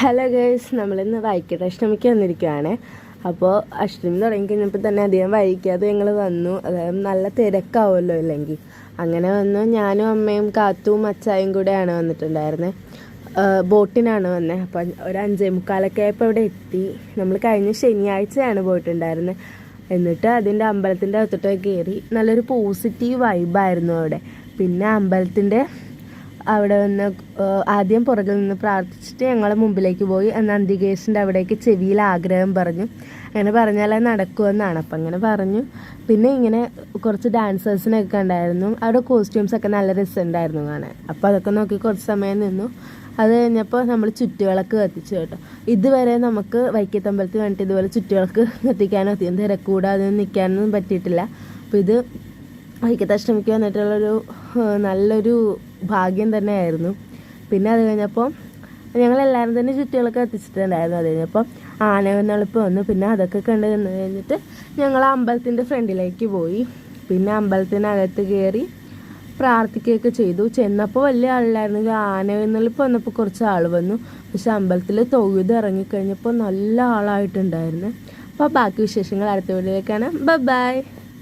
Hello girls, നമ്മളിന്ന് വൈകിട്ട് അഷ്ടമിക്ക് വന്നിരിക്കുകയാണ്. അപ്പോൾ അഷ്ടമി തുടങ്ങിക്കഴിഞ്ഞപ്പോൾ തന്നെ അധികം വൈകിക്കാതെ ഞങ്ങൾ വന്നു. അതായത് നല്ല തിരക്കാവുമല്ലോ ഇല്ലെങ്കിൽ. അങ്ങനെ വന്നു. ഞാനും അമ്മയും കാത്തും അച്ചായും കൂടെയാണ് വന്നിട്ടുണ്ടായിരുന്നത്. ബോട്ടിനാണ് വന്നത്. അപ്പം ഒരു 5:45 ആയപ്പോൾ ഇവിടെ എത്തി. നമ്മൾ കഴിഞ്ഞ ശനിയാഴ്ചയാണ് പോയിട്ടുണ്ടായിരുന്നത്. എന്നിട്ട് അതിൻ്റെ അമ്പലത്തിൻ്റെ അകത്തോട്ട് കയറി. നല്ലൊരു പോസിറ്റീവ് വൈബായിരുന്നു അവിടെ. പിന്നെ അമ്പലത്തിൻ്റെ അവിടെ വന്ന് ആദ്യം പുറകിൽ നിന്ന് പ്രാർത്ഥിച്ചിട്ട് ഞങ്ങൾ മുമ്പിലേക്ക് പോയി. നന്ദികേശിൻ്റെ അവിടേക്ക് ചെവിയിൽ ആഗ്രഹം പറഞ്ഞു. അങ്ങനെ പറഞ്ഞാൽ അത് നടക്കുമെന്നാണ്. അപ്പം അങ്ങനെ പറഞ്ഞു. പിന്നെ ഇങ്ങനെ കുറച്ച് ഡാൻസേഴ്സിനൊക്കെ ഉണ്ടായിരുന്നു. അവിടെ കോസ്റ്റ്യൂംസൊക്കെ നല്ല രസമുണ്ടായിരുന്നു കാണാൻ. അപ്പോൾ അതൊക്കെ നോക്കി കുറച്ച് സമയം നിന്നു. അത് കഴിഞ്ഞപ്പോൾ നമ്മൾ ചുറ്റുവിളക്ക് കത്തിച്ചു കേട്ടോ. ഇതുവരെ നമുക്ക് വൈക്കത്തമ്പലത്തിൽ വേണ്ടിയിട്ട് ഇതുപോലെ ചുറ്റുവിളക്ക് കത്തിക്കാനോ തിരക്കൂടാതെ നിൽക്കാനൊന്നും പറ്റിയിട്ടില്ല. അപ്പോൾ ഇത് വൈക്കത്തെ അഷ്ടമിക്ക് വന്നിട്ടുള്ളൊരു നല്ലൊരു ഭാഗ്യം തന്നെയായിരുന്നു. പിന്നെ അത് കഴിഞ്ഞപ്പോൾ ഞങ്ങളെല്ലാവരും തന്നെ ചുറ്റുകളൊക്കെ എത്തിച്ചിട്ടുണ്ടായിരുന്നു. അത് കഴിഞ്ഞപ്പോൾ ആനവെന്നളിപ്പ് വന്നു. പിന്നെ അതൊക്കെ കണ്ട് നിന്ന് കഴിഞ്ഞിട്ട് ഞങ്ങൾ അമ്പലത്തിൻ്റെ ഫ്രണ്ടിലേക്ക് പോയി. പിന്നെ അമ്പലത്തിനകത്ത് കയറി പ്രാർത്ഥിക്കുകയൊക്കെ ചെയ്തു. ചെന്നപ്പോൾ വലിയ ആളില്ലായിരുന്നെങ്കിൽ ആനവെന്നളിപ്പ് വന്നപ്പോൾ കുറച്ച് ആൾ വന്നു. പക്ഷെ അമ്പലത്തിൽ തൊഴുത് ഇറങ്ങിക്കഴിഞ്ഞപ്പോൾ നല്ല ആളായിട്ടുണ്ടായിരുന്നു. അപ്പോൾ ബാക്കി വിശേഷങ്ങൾ അടുത്ത വീഡിയോയിലേക്കാണ്. ബൈ.